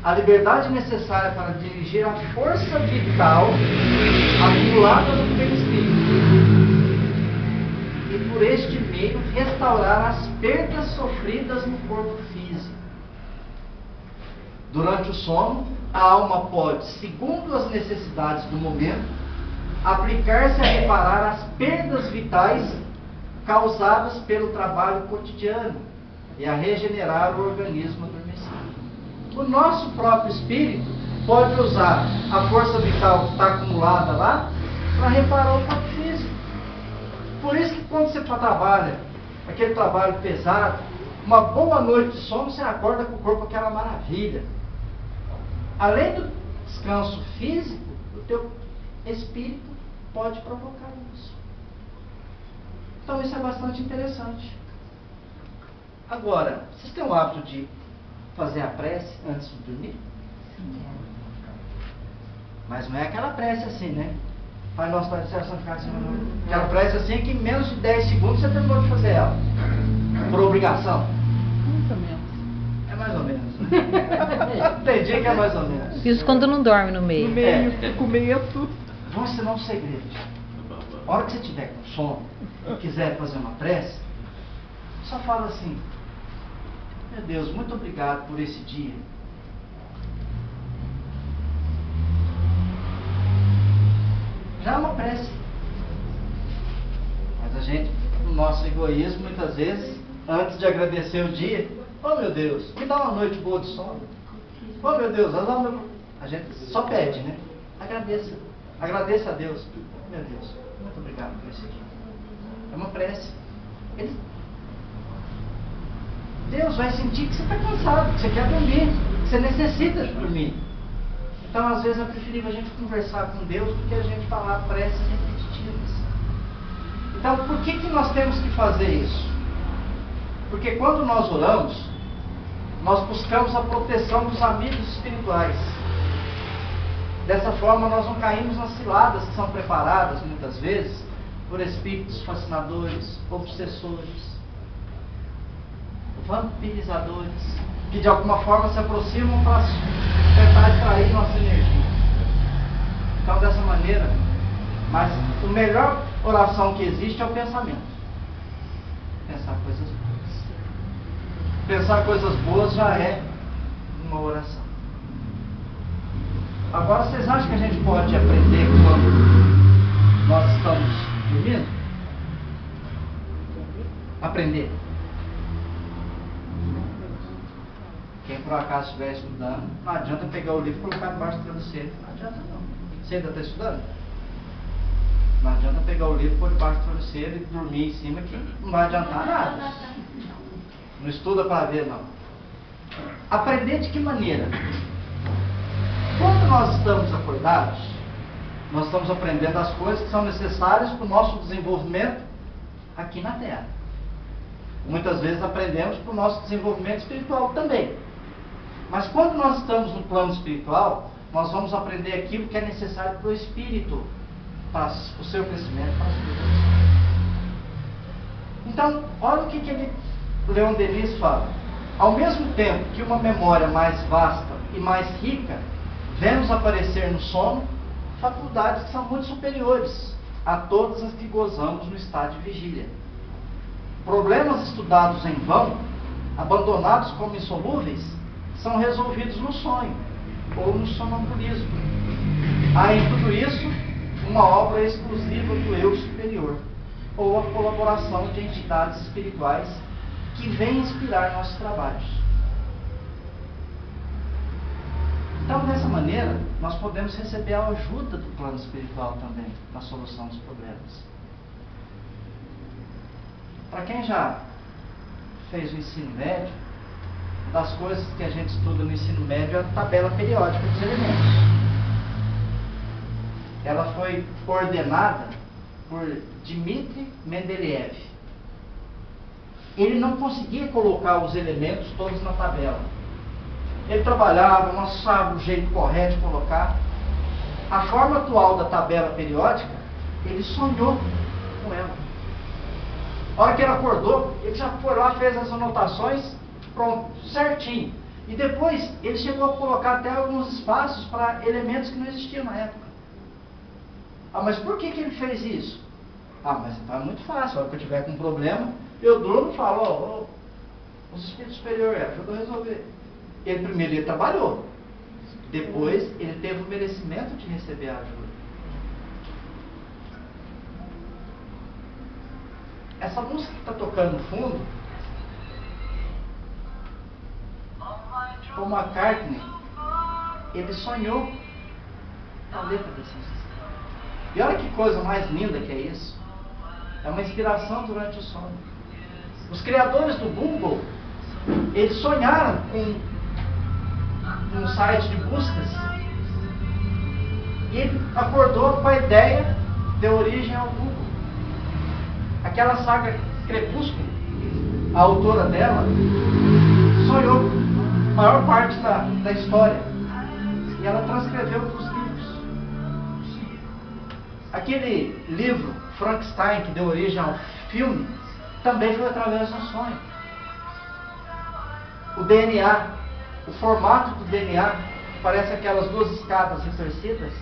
A: a liberdade necessária para dirigir a força vital acumulada no perispírito e por este meio restaurar as perdas sofridas no corpo físico. Durante o sono, a alma pode, segundo as necessidades do momento, aplicar-se a reparar as perdas vitais causadas pelo trabalho cotidiano e a regenerar o organismo adormecido. O nosso próprio espírito pode usar a força vital que está acumulada lá para reparar o corpo físico. Por isso que quando você trabalha aquele trabalho pesado, uma boa noite de sono, você acorda com o corpo aquela maravilha. Além do descanso físico, o teu espírito pode provocar isso. Então isso é bastante interessante. Agora, vocês têm o hábito de fazer a prece antes de dormir?
B: Sim.
A: Mas não é aquela prece assim, né? Pai nosso, Pai do céu, santificado seja o teu nome. Aquela prece assim que em menos de 10 segundos você terminou de fazer ela. Por obrigação.
B: Mais ou menos.
A: É mais ou menos. Tem dia que é mais ou menos.
B: Isso quando não dorme no meio.
C: No meio, no começo.
A: Vou ensinar um segredo. A hora que você estiver com sono e quiser fazer uma prece, só fala assim: meu Deus, muito obrigado por esse dia. Já é uma prece. Mas a gente, no nosso egoísmo, muitas vezes, antes de agradecer o dia, oh meu Deus, me dá uma noite boa de sono. Oh meu Deus, a gente só pede, né? Agradeça. Agradeça a Deus. Meu Deus, muito obrigado por esse dia. É uma prece. Deus vai sentir que você está cansado, que você quer dormir, que você necessita de dormir. Então, às vezes, é preferível a gente conversar com Deus do que a gente falar preces repetitivas. Então, por que nós temos que fazer isso? Porque quando nós oramos, nós buscamos a proteção dos amigos espirituais. Dessa forma, nós não caímos nas ciladas que são preparadas, muitas vezes, por espíritos fascinadores, obsessores, vampirizadores, que de alguma forma se aproximam para tentar extrair nossa energia. Então, dessa maneira, mas a melhor oração que existe é o pensamento. Pensar coisas boas. Pensar coisas boas já é uma oração. Agora, vocês acham que a gente pode aprender quando nós estamos dormindo? Aprender. Quem por acaso estiver estudando, não adianta pegar o livro e colocar debaixo do travesseiro. Não adianta não. Você ainda está estudando? Não adianta pegar o livro, pôr debaixo do travesseiro e dormir em cima, que não vai adiantar nada. Não estuda para ver, não. Aprender de que maneira? Quando nós estamos acordados, nós estamos aprendendo as coisas que são necessárias para o nosso desenvolvimento aqui na Terra. Muitas vezes aprendemos para o nosso desenvolvimento espiritual também. Mas quando nós estamos no plano espiritual, nós vamos aprender aquilo que é necessário para o espírito, para o seu crescimento, para a sua vida. Então, olha o que Leon Denis fala. Ao mesmo tempo que uma memória mais vasta e mais rica, vemos aparecer no sono faculdades que são muito superiores a todas as que gozamos no estado de vigília. Problemas estudados em vão, abandonados como insolúveis, são resolvidos no sonho ou no sonambulismo. Há em tudo isso uma obra exclusiva do eu superior, ou a colaboração de entidades espirituais que vêm inspirar nossos trabalhos. Então, dessa maneira, nós podemos receber a ajuda do plano espiritual também na solução dos problemas. Para quem já fez o ensino médio, das coisas que a gente estuda no ensino médio é a tabela periódica dos elementos. Ela foi ordenada por Dmitri Mendeleev. Ele não conseguia colocar os elementos todos na tabela. Ele trabalhava, não achava o jeito correto de colocar. A forma atual da tabela periódica, ele sonhou com ela. A hora que ele acordou, ele já foi lá, fez as anotações, pronto, certinho. E depois, ele chegou a colocar até alguns espaços para elementos que não existiam na época. Ah, mas por que ele fez isso? Ah, mas então é muito fácil. A hora que eu tiver com um problema, eu durmo e falo, os espíritos superiores ajudam a resolver. Ele primeiro ele trabalhou. Depois, ele teve o merecimento de receber a ajuda. Essa música que está tocando no fundo, Paul McCartney, ele sonhou a letra dessa música. E olha que coisa mais linda que é isso. É uma inspiração durante o sono. Os criadores do Google, eles sonharam com um site de buscas e ele acordou com a ideia de origem ao Google. Aquela saga Crepúsculo, a autora dela sonhou a maior parte da história e ela transcreveu para os livros. Aquele livro Frankenstein, que deu origem ao filme, também foi através de um sonho. O DNA, o formato do DNA, parece aquelas duas escadas retorcidas.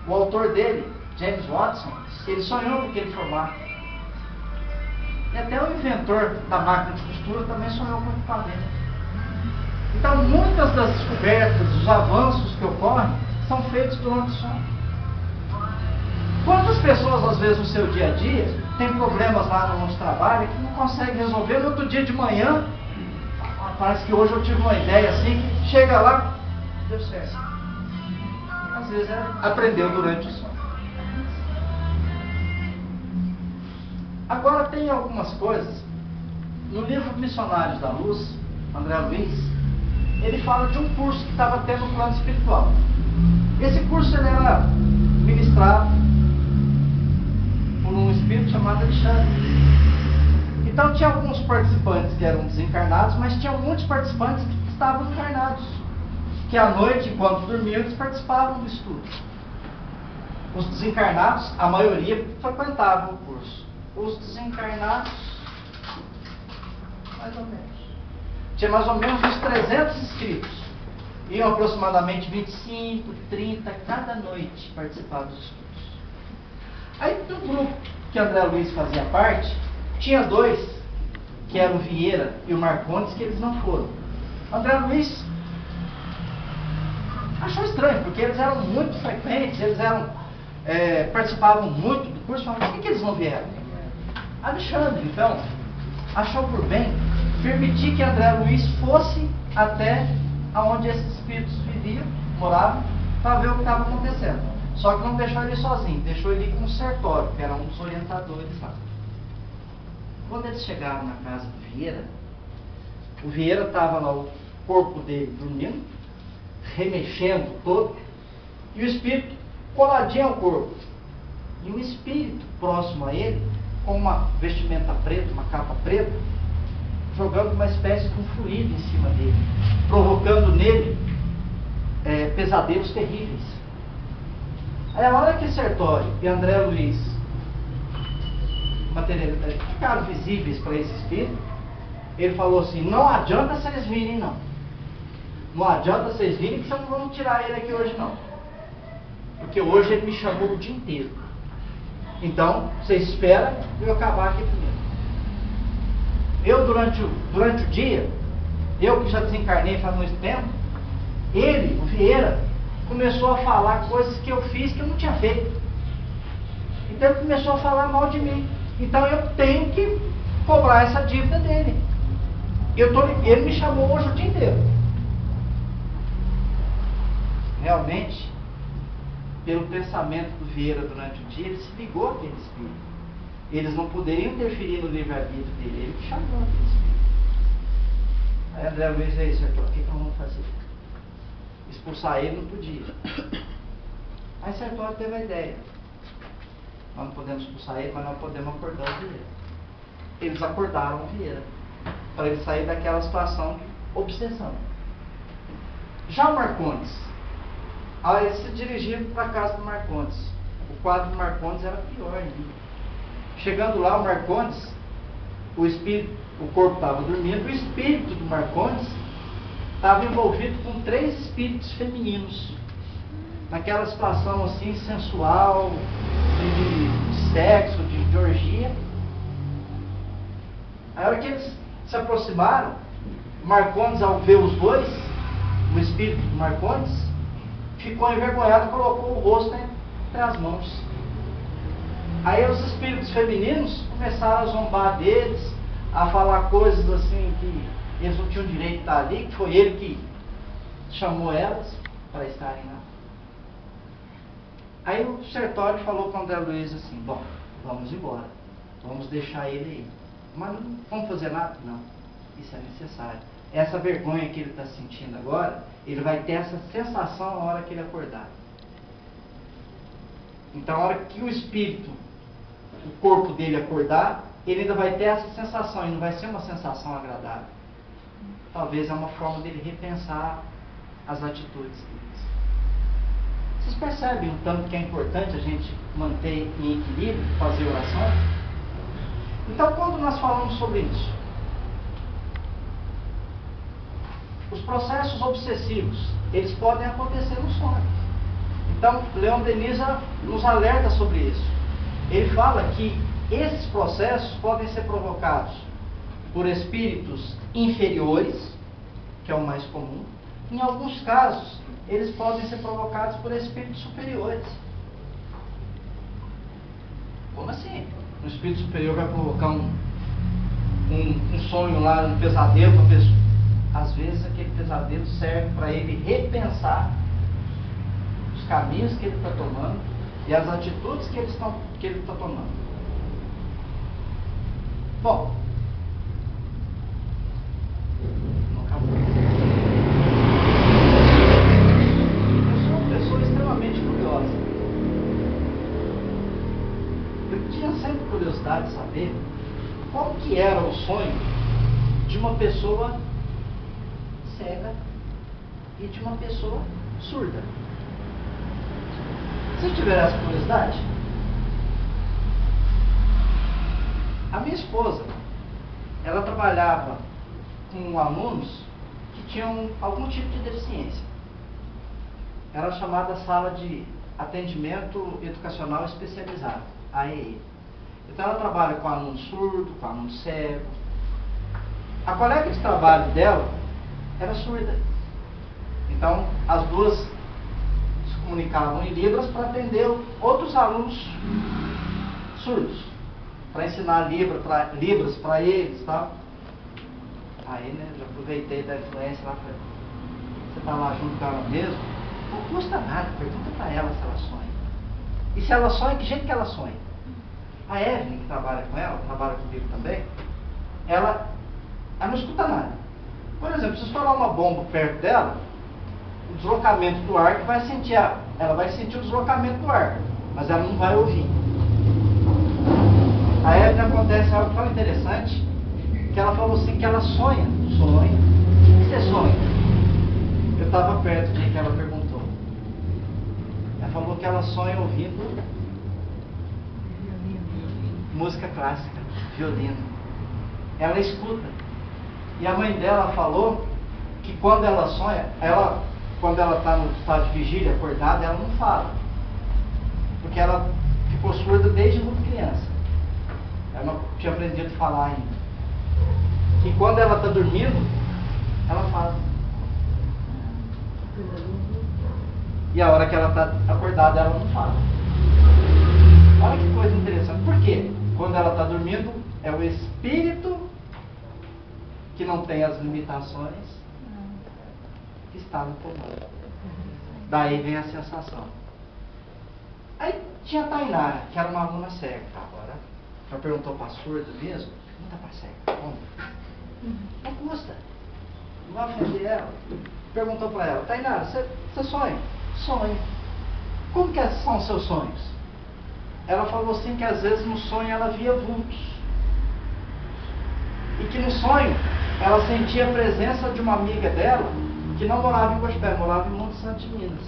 A: O autor dele, James Watson, ele sonhou com aquele formato. E até o inventor da máquina de costura também sonhou com o equipamento. Então, muitas das descobertas, os avanços que ocorrem, são feitos durante o sono. Quantas pessoas, às vezes, no seu dia a dia, têm problemas lá no trabalho que não conseguem resolver, no outro dia de manhã, parece que hoje eu tive uma ideia assim, que chega lá, deu certo. Às vezes aprendeu durante o sono. Agora tem algumas coisas, no livro Missionários da Luz, André Luiz, ele fala de um curso que estava tendo no plano espiritual. Esse curso ele era ministrado por um espírito chamado Alexandre. Então tinha alguns participantes que eram desencarnados, mas tinha muitos participantes que estavam encarnados, que à noite, enquanto dormiam, eles participavam do estudo. Os desencarnados, a maioria, frequentavam o curso. Os desencarnados, mais ou menos. Tinha mais ou menos uns 300 inscritos. Iam aproximadamente 25, 30 cada noite participar dos estudos. Aí do grupo que André Luiz fazia parte, tinha dois, que eram o Vieira e o Marcondes, que eles não foram. André Luiz achou estranho, porque eles eram muito frequentes, eles eram, participavam muito do curso, mas por que eles não vieram? Alexandre, então, achou por bem permitir que André Luiz fosse até onde esses espíritos viviam, moravam, para ver o que estava acontecendo. Só que não deixou ele sozinho, deixou ele com o Sertório, que era um dos orientadores lá. Quando eles chegaram na casa do Vieira, o Vieira estava lá, o corpo dele dormindo, remexendo todo, e o espírito coladinho ao corpo. E um espírito próximo a ele, com uma vestimenta preta, uma capa preta, jogando uma espécie de um fluido em cima dele, provocando nele pesadelos terríveis. Aí a hora que Sertório e André Luiz ficaram visíveis para esse espírito, ele falou assim: não adianta vocês virem não. Não adianta vocês virem que vocês não vão tirar ele aqui hoje não. Porque hoje ele me chamou o dia inteiro. Então, vocês esperam eu acabar aqui primeiro. Eu, durante o dia, eu que já desencarnei faz muito tempo, ele, o Vieira, começou a falar coisas que eu fiz que eu não tinha feito. Então ele começou a falar mal de mim. Então eu tenho que cobrar essa dívida dele. Ele me chamou hoje o dia inteiro. Realmente, pelo pensamento do Vieira durante o dia, ele se ligou àquele espírito. Eles não poderiam interferir no livre-arbítrio dele, ele que chamou aquele espírito. Aí André Luiz aí, Sertório, o que nós vamos fazer? Expulsar ele não podia. Aí Sertório teve a ideia: nós não podemos expulsar ele, mas nós podemos acordar o Vieira. Eles acordaram o Vieira, para ele sair daquela situação de obsessão. Já o Marcondes, aí eles se dirigiram para a casa do Marcondes. O quadro do Marcondes era pior ainda. Chegando lá, o Marcondes, o corpo estava dormindo, o espírito do Marcondes estava envolvido com 3 espíritos femininos, naquela situação assim sensual, de sexo, de orgia. A hora que eles se aproximaram, Marcondes, ao ver os dois, o espírito do Marcondes ficou envergonhado e colocou o rosto entre as mãos. Aí os espíritos femininos começaram a zombar deles, a falar coisas assim que eles não tinham direito de estar ali, que foi ele que chamou elas para estarem lá. Aí o Sertório falou com o André Luiz assim: bom, vamos embora, vamos deixar ele aí. Mas não vamos fazer nada? Não, isso é necessário. Essa vergonha que ele está sentindo agora, ele vai ter essa sensação na hora que ele acordar. Então, a hora que o espírito, o corpo dele acordar, ele ainda vai ter essa sensação, e não vai ser uma sensação agradável. Talvez é uma forma dele repensar as atitudes deles. Vocês percebem o tanto que é importante a gente manter em equilíbrio, fazer oração? Então, quando nós falamos sobre isso, os processos obsessivos, eles podem acontecer no sonho. Então, Leon Denis nos alerta sobre isso. Ele fala que esses processos podem ser provocados por espíritos inferiores, que é o mais comum. Em alguns casos, eles podem ser provocados por espíritos superiores. Como assim? Um espírito superior vai provocar um sonho lá, um pesadelo para a pessoa. Às vezes aquele pesadelo serve para ele repensar os caminhos que ele está tomando e as atitudes que ele está tomando. Bom, não acabou. Eu sou uma pessoa extremamente curiosa. Eu tinha sempre curiosidade de saber qual que era o sonho de uma pessoa cega e de uma pessoa surda. Se tiver essa curiosidade, a minha esposa, ela trabalhava com alunos que tinham algum tipo de deficiência. Era chamada Sala de Atendimento Educacional Especializado, AEE. Então ela trabalha com aluno surdo, com aluno cego. A colega de trabalho dela era surda. Então as duas comunicavam em Libras para atender outros alunos surdos, para ensinar Libras para eles, tá? Aí, né, já aproveitei da influência lá, falei, você está lá junto com ela mesmo? Não custa nada, pergunta para ela se ela sonha. E se ela sonha, que jeito que ela sonha? A Evelyn, que trabalha com ela, trabalha comigo também, ela não escuta nada. Por exemplo, se estourar uma bomba perto dela, o deslocamento do ar que vai sentir, ela vai sentir o deslocamento do ar, mas ela não vai ouvir. A Evelyn acontece algo tão interessante, que ela falou assim, que ela sonha. O que você sonha? Eu estava perto de que ela perguntou. Ela falou que ela sonha ouvindo música clássica, violino. Ela escuta. E a mãe dela falou que quando ela sonha, quando ela está no estado de vigília, acordada, ela não fala. Porque ela ficou surda desde muito criança. Ela não tinha aprendido a falar ainda. E quando ela está dormindo, ela fala. E a hora que ela está acordada, ela não fala. Olha que coisa interessante. Por quê? Quando ela está dormindo, é o espírito que não tem as limitações que está no comando. Daí vem a sensação. Aí tinha a Tainara, que era uma aluna cega, tá? Agora ela perguntou para a surda mesmo, pergunta para a cega, como? Não custa. Não vai ofender ela. Perguntou para ela, Tainara, você sonha? Sonho. Como que são os seus sonhos? Ela falou assim que às vezes no sonho ela via vultos. E que no sonho ela sentia a presença de uma amiga dela que não morava em Cospé, morava em Monte Santo de Minas.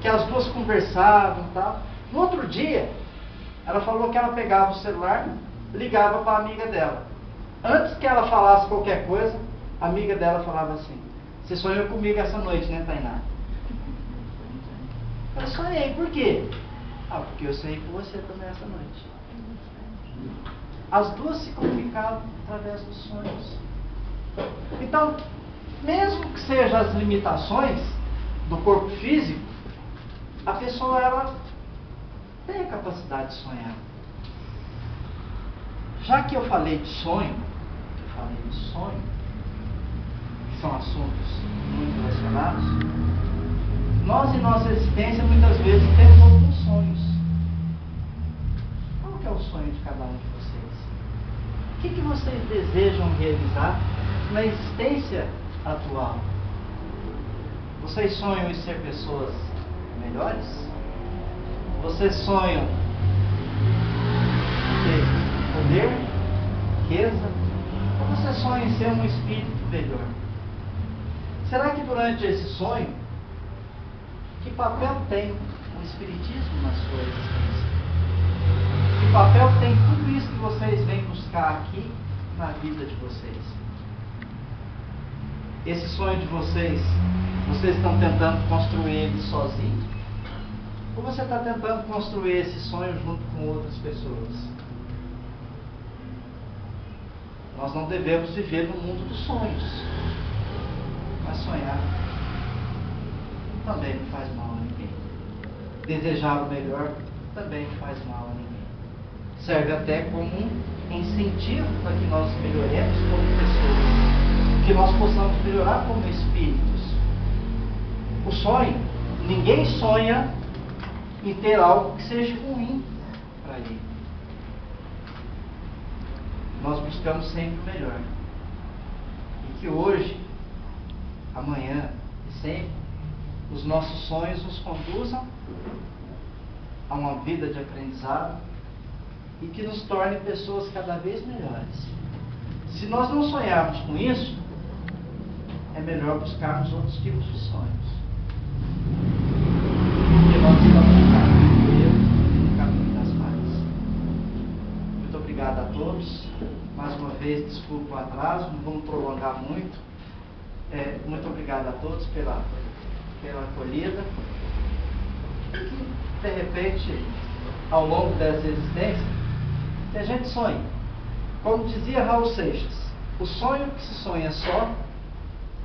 A: Que as duas conversavam e tal. No outro dia, ela falou que ela pegava o celular, ligava para a amiga dela. Antes que ela falasse qualquer coisa, a amiga dela falava assim, você sonhou comigo essa noite, né, Tainá? Eu sonhei, por quê? Porque eu sonhei com você também essa noite. As duas se comunicavam através dos sonhos. Então, mesmo que sejam as limitações do corpo físico, a pessoa, ela tem a capacidade de sonhar. Já que eu falei de sonho, que são assuntos muito relacionados, nós em nossa existência muitas vezes temos alguns sonhos. Qual que é o sonho de cada um de vocês? O que vocês desejam realizar na existência atual? Vocês sonham em ser pessoas melhores? Vocês sonham em ter poder, riqueza? Ou vocês sonham em ser um espírito melhor? Será que durante esse sonho, que papel tem o espiritismo na sua existência? Que papel tem tudo isso que vocês vêm buscar aqui na vida de vocês? Esse sonho de vocês estão tentando construir ele sozinho? Ou você está tentando construir esse sonho junto com outras pessoas? Nós não devemos viver no mundo dos sonhos, mas sonhar também não faz mal a ninguém. Desejar o melhor também não faz mal a ninguém. Serve até como um incentivo para que nós melhoremos como pessoas, que nós possamos melhorar como espíritos. O sonho, ninguém sonha em ter algo que seja ruim para ele. Nós buscamos sempre o melhor. E que hoje, amanhã e sempre, os nossos sonhos nos conduzam a uma vida de aprendizado e que nos torne pessoas cada vez melhores. Se nós não sonharmos com isso, é melhor buscarmos outros tipos de sonhos. Porque nós estamos no caminho de Deus e no caminho das pazes. Muito obrigado a todos. Mais uma vez, desculpa o atraso, não vamos prolongar muito. Muito obrigado a todos pela acolhida. Que, de repente, ao longo dessa existência, que a gente sonhe. Como dizia Raul Seixas, o sonho que se sonha só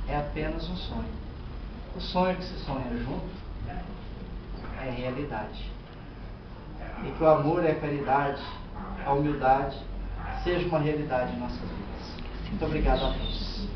A: é apenas um sonho. O sonho que se sonha junto é realidade. E que o amor e a caridade, a humildade, seja uma realidade em nossas vidas. Muito obrigado a todos.